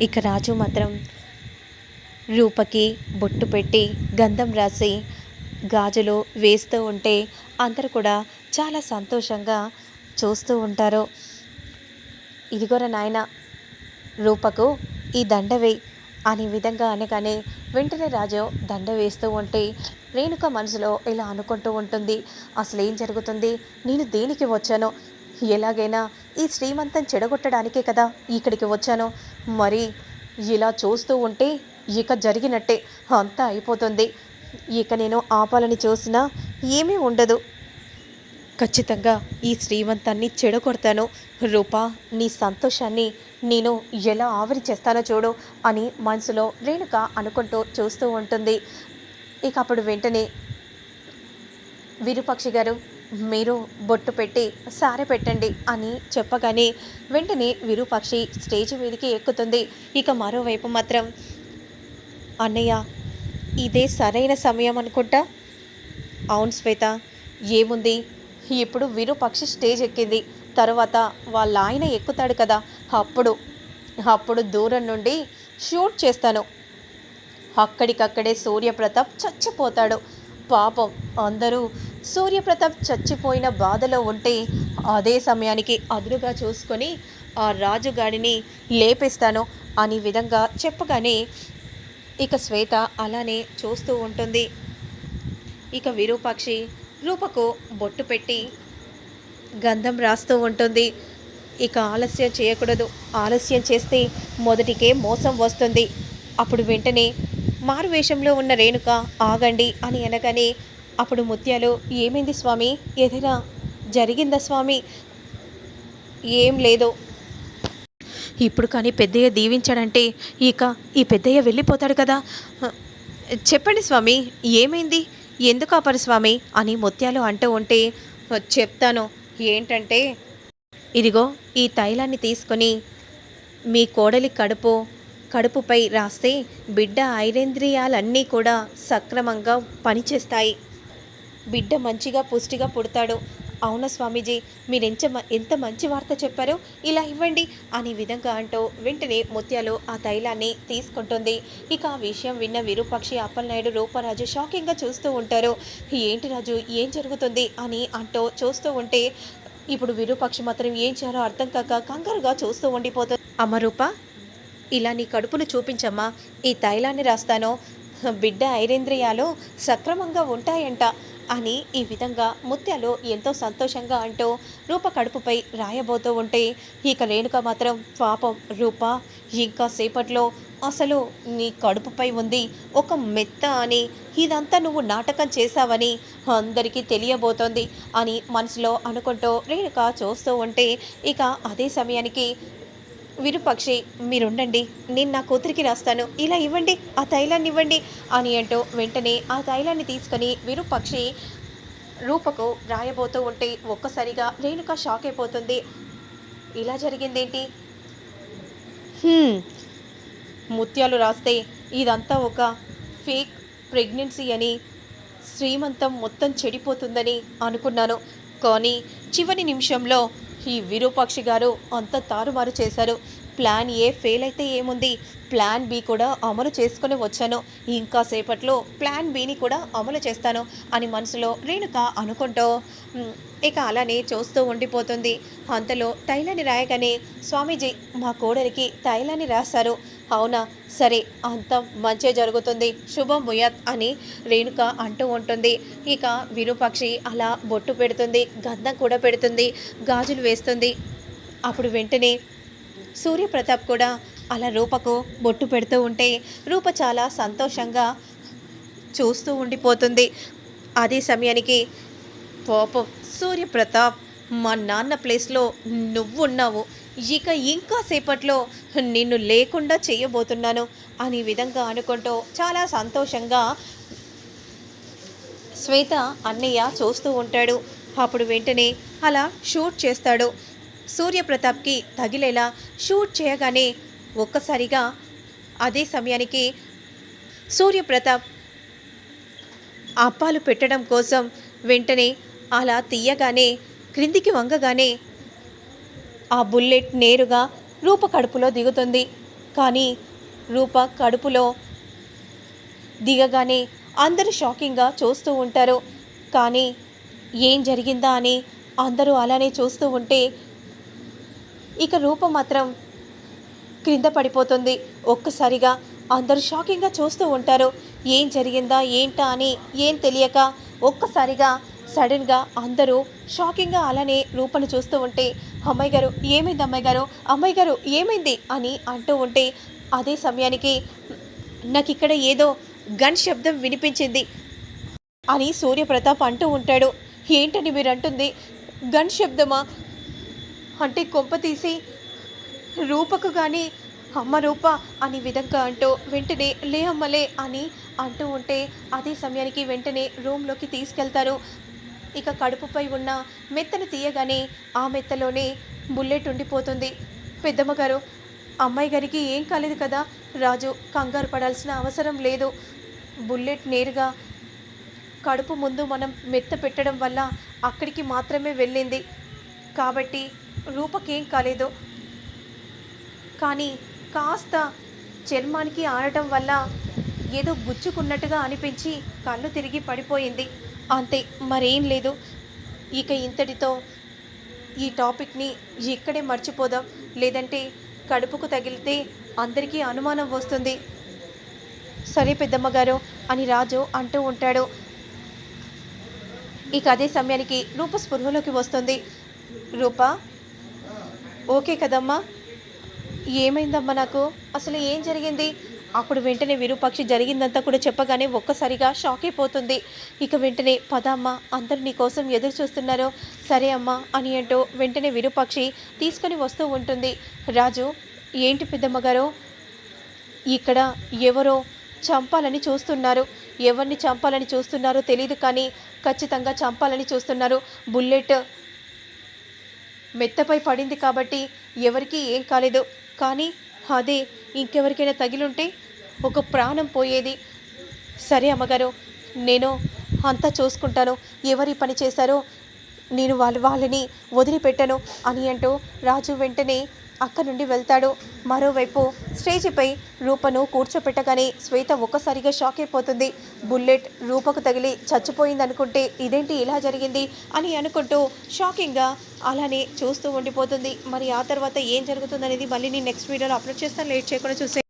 ఇక రాజు మాత్రం రూపకి బొట్టు పెట్టి గంధం రాసి గాజులు వేస్తూ ఉంటే అందరూ కూడా చాలా సంతోషంగా చూస్తూ ఉంటారు. ఇదిగోరా నాయన, రూపకు ఈ దండ వేయి అనే విధంగా అనగానే వెంటనే రాజు దండ వేస్తూ ఉంటే రేణుక మనసులో ఇలా అనుకుంటూ ఉంటుంది, అసలు ఏం జరుగుతుంది, నేను దేనికి వచ్చానో, ఎలాగైనా ఈ శ్రీమంతం చెడగొట్టడానికే కదా ఇక్కడికి వచ్చాను. మరి ఇలా చూస్తూ ఉంటే ఇక జరిగినట్టే, అంతా అయిపోతుంది. ఇక నేను ఆపాలని చూసినా ఏమీ ఉండదు. ఖచ్చితంగా ఈ శ్రీమంతాన్ని చెడగొడతాను. రూపా, నీ సంతోషాన్ని నేను ఎలా ఆవిరి చేస్తానో చూడు అని మనసులో రేణుక అనుకుంటూ చూస్తూ ఉంటుంది. ఇక అప్పుడు వెంటనే విరూపాక్షి గారు, మీరు బొట్టు పెట్టి సారె పెట్టండి అని చెప్పగానే వెంటనే విరూపాక్షి స్టేజ్ మీదకి ఎక్కుతుంది. ఇక మరోవైపు మాత్రం అన్నయ్య, ఇదే సరైన సమయం అనుకుంటా. అవును శ్వేత, ఏముంది, ఇప్పుడు విరూపాక్షి స్టేజ్ ఎక్కింది, తర్వాత వాళ్ళ ఆయన ఎక్కుతాడు కదా, అప్పుడు దూరం నుండి షూట్ చేస్తాను. అక్కడికక్కడే సూర్యప్రతాప్ చచ్చిపోతాడు. పాపం అందరూ సూర్యప్రతాప్ చచ్చిపోయిన బాధలో ఉంటే అదే సమయానికి అదునుగా చూసుకొని ఆ రాజుగాడిని లేపేస్తాను అనే విధంగా చెప్పగానే ఇక శ్వేత అలానే చూస్తూ ఉంటుంది. ఇక విరూపాక్షి రూపకు బొట్టు పెట్టి గంధం రాస్తూ ఉంటుంది. ఇక ఆలస్యం చేయకూడదు, ఆలస్యం చేస్తే మొదటికే మోసం వస్తుంది. అప్పుడు వెంటనే మారువేషంలో ఉన్న రేణుక ఆగండి అని అనగానే అప్పుడు ముత్యాలు, ఏమైంది స్వామి, ఏదైనా జరిగిందా స్వామి? ఏం లేదు. ఇప్పుడు కానీ పెద్దయ్య దీవించాడంటే ఇక ఈ పెద్దయ్య వెళ్ళిపోతాడు కదా. చెప్పండి స్వామి, ఏమైంది, ఎందుకు ఆపరు స్వామి అని ముత్యాలు అంటూ ఉంటే చెప్తాను. ఏంటంటే ఇదిగో ఈ తైలాన్ని తీసుకొని మీ కోడలి కడుపుపై రాస్తే బిడ్డ ఐరేంద్రియాలన్నీ కూడా సక్రమంగా పనిచేస్తాయి, బిడ్డ మంచిగా పుష్టిగా పుడతాడు. అవునా స్వామీజీ, మీరు ఎంత మంచి వార్త చెప్పారో, ఇలా ఇవ్వండి అనే విధంగా అంటూ వెంటనే ముత్యాలు ఆ తైలాన్ని తీసుకుంటుంది. ఇక ఆ విషయం విన్న విరూపాక్షి, అప్పలనాయుడు, రూపరాజు షాకింగ్గా చూస్తూ ఉంటారు. ఏంటి రాజు, ఏం జరుగుతుంది అని అంటూ చూస్తూ ఉంటే ఇప్పుడు విరూపాక్షి మాత్రం ఏం చేయాలో అర్థం కాక కంగారుగా చూస్తూ ఉండిపోతుంది. అమ్మ రూప, ఇలా నీ కడుపును చూపించమ్మా, ఈ తైలాన్ని రాస్తాను, బిడ్డ ఐరేంద్రియాలు సక్రమంగా ఉంటాయంట అని ఈ విధంగా ముత్యాలు ఎంతో సంతోషంగా అంటూ రూప కడుపుపై రాయబోతూ ఉంటే ఇక రేణుక మాత్రం, పాపం రూప, ఇంకా సేపట్లో అసలు నీ కడుపుపై ఉంది ఒక మెత్త అని, ఇదంతా నువ్వు నాటకం చేశావని అందరికీ తెలియబోతోంది అని మనసులో అనుకుంటూ రేణుక చూస్తూ ఉంటే ఇక అదే సమయానికి విరూపాక్షి, మీరుండండి, నేను నా కూతురికి రాస్తాను, ఇలా ఇవ్వండి, ఆ తైలాన్ని ఇవ్వండి అని అంటూ వెంటనే ఆ తైలాన్ని తీసుకొని విరూపాక్షి రూపకు రాయబోతూ ఉంటే ఒక్కసారిగా రేణుక షాక్ అయిపోతుంది. ఇలా జరిగిందేంటి? ముత్యాలు రాస్తే ఇదంతా ఒక ఫేక్ ప్రెగ్నెన్సీ అని, శ్రీమంతం మొత్తం చెడిపోతుందని అనుకున్నాను. కానీ చివరి నిమిషంలో ఈ విరూపాక్షి గారు అంత తారుమారు చేశారు. ప్లాన్ ఏ ఫెయిల్ అయితే ఏముంది, ప్లాన్ బి కూడా అమలు చేసుకుని వచ్చాను, ఇంకా సేపట్లో ప్లాన్ బిని కూడా అమలు చేస్తాను అని మనసులో రేణుక అనుకుంటూ ఇక అలానే చూస్తూ ఉండిపోతుంది. అంతలో తైలాన్ని రాయగానే, స్వామీజీ, మా కోడలికి తైలాన్ని రాశారు. అవునా, సరే, అంత మంచి జరుగుతుంది, శుభం భూయాత్ అని రేణుక అంటూ ఉంటుంది. ఇక విరూపాక్షి అలా బొట్టు పెడుతుంది, గంధం కూడా పెడుతుంది, గాజులు వేస్తుంది. అప్పుడు వెంటనే సూర్యప్రతాప్ కూడా అలా రూపకు బొట్టు పెడుతూ ఉంటే రూప చాలా సంతోషంగా చూస్తూ ఉండిపోతుంది. అదే సమయానికి, పాపం సూర్యప్రతాప్, మా నాన్న ప్లేస్లో నువ్వు ఉన్నావు, ఇక ఇంకా సేపట్లో నిన్ను లేకుండా చేయబోతున్నాను అనే విధంగా అనుకుంటూ చాలా సంతోషంగా శ్వేత అన్నయ్య చూస్తూ ఉంటాడు. అప్పుడు వెంటనే అలా షూట్ చేస్తాడు. సూర్యప్రతాప్కి తగిలేలా షూట్ చేయగానే ఒక్కసారిగా అదే సమయానికి సూర్యప్రతాప్ అప్పాలు పెట్టడం కోసం వెంటనే అలా తీయగానే క్రిందికి వంగగానే ఆ బుల్లెట్ నేరుగా రూప కడుపులో దిగుతుంది. కానీ రూప కడుపులో దిగగానే అందరూ షాకింగ్గా చూస్తూ ఉంటారు. కానీ ఏం జరిగిందా అని అందరూ అలానే చూస్తూ ఉంటే ఇక రూప మాత్రం క్రింద పడిపోతుంది. ఒక్కసారిగా అందరూ షాకింగ్గా చూస్తూ ఉంటారు. ఏం జరిగిందా ఏంటా అని ఏం తెలియక ఒక్కసారిగా సడన్గా అందరూ షాకింగ్గా అలానే రూపను చూస్తూ ఉంటే, అమ్మాయి గారు ఏమైంది, అమ్మాయి గారు, అమ్మాయి గారు ఏమైంది అని అంటూ ఉంటే అదే సమయానికి నాకు ఇక్కడ ఏదో గన్ శబ్దం వినిపించింది అని సూర్యప్రతాప్ అంటూ ఉంటాడు. ఏంటని మీరు అంటుంది, గన్ శబ్దమా అంటే కొంప తీసి రూపకు కానీ అమ్మ రూప అని విధంగా అంటూ వెంటనే లే అమ్మలే అని అంటూ ఉంటే అదే సమయానికి వెంటనే రూమ్లోకి తీసుకెళ్తారు. ఇక కడుపుపై ఉన్న మెత్తను తీయగానే ఆ మెత్తలోనే బుల్లెట్ ఉండిపోతుంది. పెద్దమ్మ గారు, అమ్మాయి గారికి ఏం కాలేదు కదా, రాజు కంగారు పడాల్సిన అవసరం లేదు. బుల్లెట్ నేరుగా కడుపు ముందు మనం మెత్త పెట్టడం వల్ల అక్కడికి మాత్రమే వెళ్ళింది కాబట్టి రూపకేం కాలేదు. కానీ కాస్త చర్మానికి ఆడటం వల్ల ఏదో గుచ్చుకున్నట్టుగా అనిపించి కళ్ళు తిరిగి పడిపోయింది అంతే, మరేం లేదు. ఇక ఇంతటితో ఈ టాపిక్ని ఇక్కడే మర్చిపోదాం, లేదంటే కడుపుకు తగిలితే అందరికీ అనుమానం వస్తుంది. సరే పెద్దమ్మగారు అని రాజు అంటూ ఉంటాడు. ఇక అదే సమయానికి రూప స్పృహలోకి వస్తుంది. రూప ఓకే కదమ్మా, ఏమైందమ్మా, నాకు అసలు ఏం జరిగింది? అప్పుడు వెంటనే విరూపాక్షి జరిగిందంతా కూడా చెప్పగానే ఒక్కసారిగా షాక్ అయిపోతుంది. ఇక వెంటనే పద అమ్మ, అందరూ నీ కోసం ఎదురు చూస్తున్నారు. సరే అమ్మా అని అంటూ వెంటనే విరూపాక్షి తీసుకొని వస్తూ ఉంటుంది. రాజు ఏంటి పెద్దమ్మగారు, ఇక్కడ ఎవరో చంపాలని చూస్తున్నారు. ఎవరిని చంపాలని చూస్తున్నారో తెలియదు కానీ ఖచ్చితంగా చంపాలని చూస్తున్నారు. బుల్లెట్ మెత్తపై పడింది కాబట్టి ఎవరికీ ఏం కాలేదు. కానీ అదే ఇంకెవరికైనా తగిలుంటే ఒక ప్రాణం పోయేది. సరే అమ్మగారు, నేను అంతా చూసుకుంటాను. ఎవరి పని చేశారో నేను వాళ్ళని వదిలిపెట్టను అని అంటూ రాజు వెంటనే అక్కడి నుండి వెళ్తాడు. మరోవైపు స్టేజిపై రూపను కూర్చోపెట్టగానే శ్వేత ఒక్కసారిగా షాక్ అయిపోతుంది. బుల్లెట్ రూపకు తగిలి చచ్చిపోయింది అనుకుంటే ఇదేంటి ఇలా జరిగింది అని అనుకుంటూ షాకింగ్గా అలానే చూస్తూ ఉండిపోతుంది. మరి ఆ తర్వాత ఏం జరుగుతుందనేది మళ్ళీ నేను నెక్స్ట్ వీడియోలో అప్లోడ్ చేస్తాను. లేట్ చేయకుండా చూసే